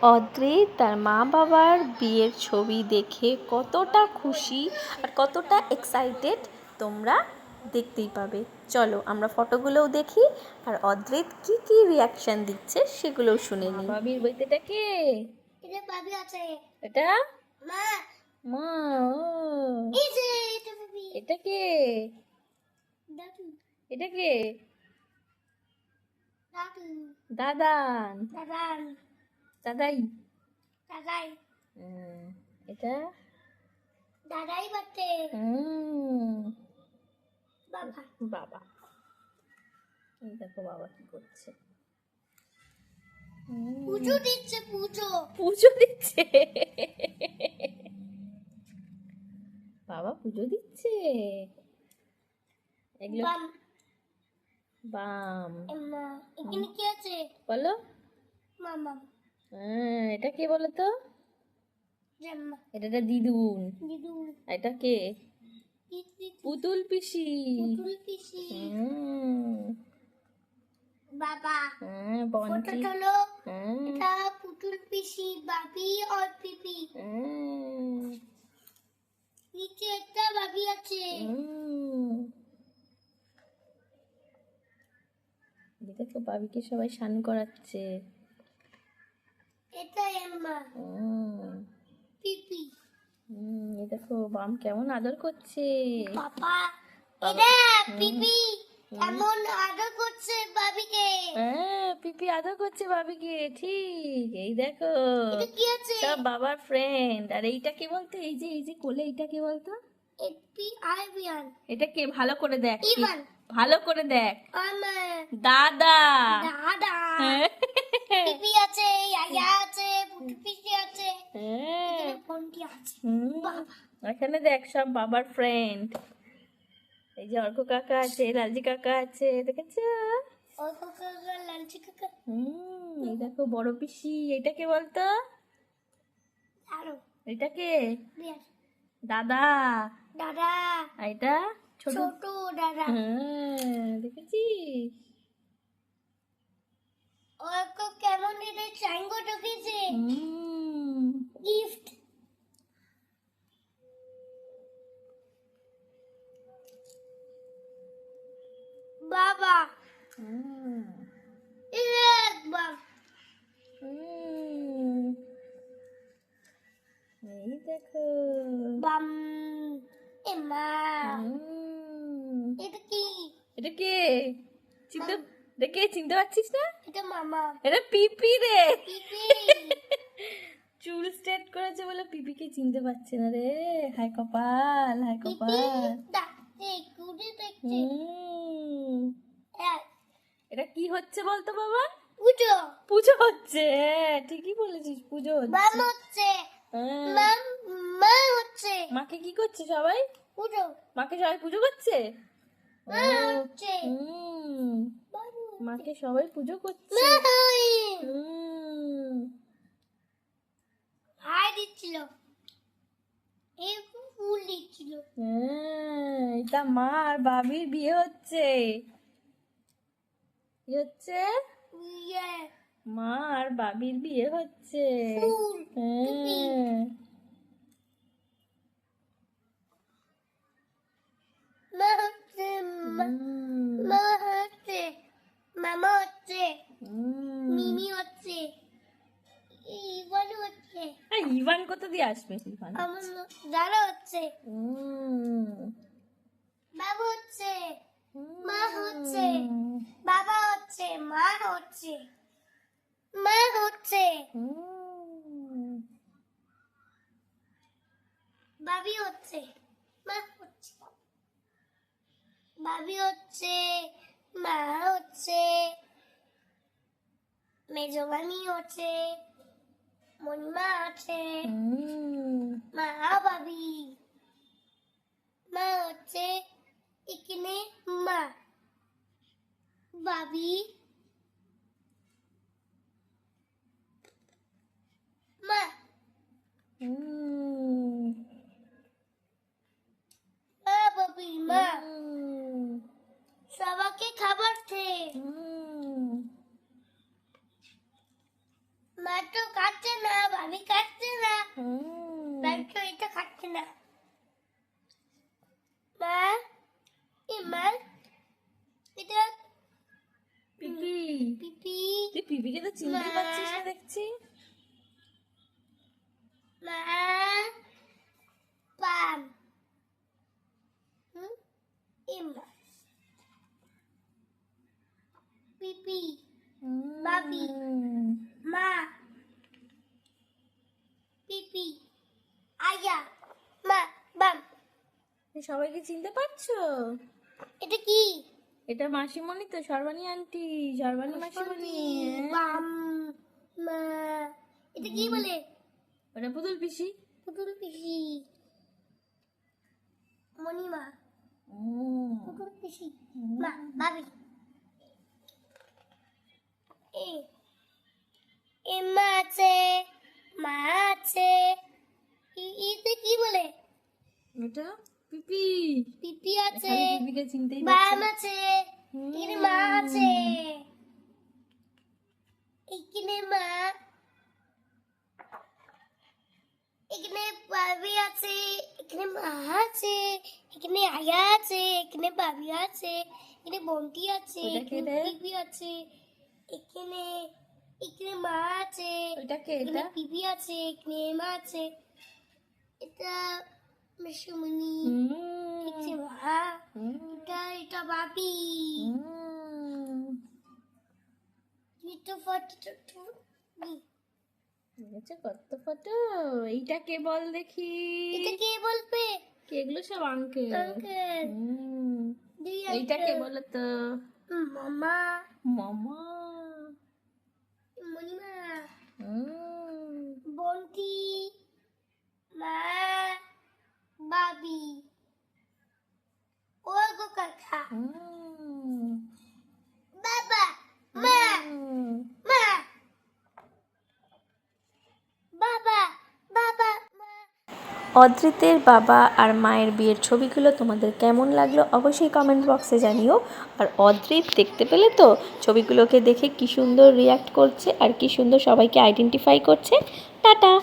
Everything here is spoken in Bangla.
অদ্রিত তার মা বাবার বিয়ের ছবি দেখে কতটা খুশি আর কতটা এক্সাইটেড তোমরা দেখতেই পাবে। চলো আমরা ফটোগুলোও দেখি আর অদ্রিত কি কি রিয়াকশন দিচ্ছে সেগুলোও শুনে নিই। বাবির বইতেটা কে? এটা বাবি আছে। এটা মা মা। এই যে এটা বাবি। এটা কে? দাদু। এটা কে? দাদু। দাদান। দাদান। দাদাই। দাদাই। এটা দাদাই বাতে। বাবা। বাবা। এই দেখো বাবা কি করছে। পুজো দিচ্ছে পুজো। পুজো দিচ্ছে। বাবা পুজো দিচ্ছে। এগুলো বাম। বাম। এমা এখানে কি আছে? বলো। মামা। এটা কে বলো তো? জাম্মা। এটা দিদুন। দিদু। এটা কে? পিসি। পুতুল পিসি। পুতুল পিসি। বাবা। বন্টি। ফটো তোলো। এটা পুতুল পিসি, বাবি আর পিপি। নিচে একটা বাবি আছে। দেখো বাবিকে সবাই স্নান করাচ্ছে। এটা এম্মা। পিপি। এই দেখো বাম কেমন আদর করছে। পাপা। এটা পিপি কেমন আদর করছে বাবিকে। পিপি আদর করছে বাবিকে, ঠিক। এই দেখো এটা কি আছে? সব বাবার ফ্রেন্ড। আর এইটা কে বলতো? এই যে কোলে এইটা কে বলতো? এপি আইভিয়ান। এটা কে? ভালো করে দেখ। ইভান। ভালো করে দেখ। আমা। দাদা। দাদা। পিপি আছে, আয়া আছে, পুটু পিসি আছে। এখানে ফোনটি আছে। এখানে দেখ সব বাবার ফ্রেন্ড। এই যে অর্ক কাকা আছে, লালজি কাকা আছে, দেখেছো? ওই কাকা লালচি কাকা। এই দেখো বড় পিসি। এটা কে বলতো? আরো। এটা কে? বিয়ার। দাদা। দাদা। আর এটা ছোট। ছোট দাদা। দেখেছিস? ওই কেমন এটা চাঙ্গো ঢুকেছে। গিফট। বাবা। একবার। এই দেখো বাম। এমা। এটা কি? এটা কে? চিনতে দেখে চিনতে পারছিস না? এটা মামা। এটা পিপি রে। পিপি। চুল স্ট্রেট করেছে বলে পিপিকে চিনতে পারছে না রে। হাই কপাল, হাই কপাল। দেখতে কুড়ে দেখতে। এটা কি হচ্ছে বলতো বাবা? পুজো। পুজো হচ্ছে। ঠিকই বলেছিস, পুজো মাম হচ্ছে। হচ্ছে। মা হচ্ছে। মাকে কি করছে সবাই? পুজো। মাকে সবাই পুজো করছে। মা হচ্ছে। মাকে সবাই পুজো করছে। হাই দিচ্ছিল। এই ফুল দিচ্ছিল। এটা মা আর বাবির বিয়ে হচ্ছে। কি হচ্ছে? মা আর বাবির বিয়ে হচ্ছে। মা হচ্ছে। মা হচ্ছে। মামা হচ্ছে। মিমি হচ্ছে। ইভান হচ্ছে। ইভান কোথা দিয়ে আসবে? ইভান আমার দাদা হচ্ছে। বাবু হচ্ছে। মা হচ্ছে। বাবা হচ্ছে। মা হচ্ছে। মা হচ্ছে। বাবি হচ্ছে। মা হচ্ছে। বাবি হচ্ছে। মা হচ্ছে। মেজবানি হচ্ছে। মনিমা আছে। মা বাবি। মা হচ্ছে এখানে মা। বাবি। মা। মা বাবি মা। সবাইকে খাবার খেয়ে। মা তো কাটছে থাকছে না মা মা এটা পিপি পিপি তুই পিপিকে তো চিনতেই মা। পারছিস না দেখছি। মা পাম ইমা পিপি বাবি মা পিপি আয়া মা বাম তুমি সবাইকে চিনতে পারছো? এটা কি এটা মাসিমণি তো, সর্বাণী আন্টি, সর্বাণী মাসিমণি। বাম মা এটা কি বলে ওটা পুতুল পিসি। পুতুল পিসি মণিমা পুতুল পিসি মা বাবি এমা আছে মা আছে ইতে কি বলে এটা পিপি। পিপি আছে খালি পিপিকে চিনতেই বাম পারছো না। আছে এখানে মা আছে এখানে মা এখানে বাবি আছে এখানে মা আছে এখানে আয়া আছে এখানে বাবি আছে এখানে বন্টি আছে ওটা কে এখানে রে? পিপি আছে এখানে এখানে মা আছে ওইটা কে? এখানে এটা পিপি আছে এখানে মা আছে এটা মিশুমনি এটা মা এটা বাবি এটা ফটো দেখেছো কত ফটো? এইটা কে বল দেখি? এটা কে বলবে কে? এগুলো সব আঙ্কেল। আঙ্কেল এইটা কে বলো তো? মামা মামা। মনিমা হুম। বন্টি মা বাবি ও গো কাকা বাবা মা মা বাবা বাবা মা অদ্রিতের বাবা আর মায়ের বিয়ের ছবিগুলো তোমাদের কেমন লাগলো অবশ্যই কমেন্ট বক্সে জানিও। আর অদ্রিত দেখতে পেলে তো ছবিগুলোকে দেখে কি সুন্দর রিয়্যাক্ট করছে আর কি সুন্দর সবাইকে আইডেন্টিফাই করছে। টাটা।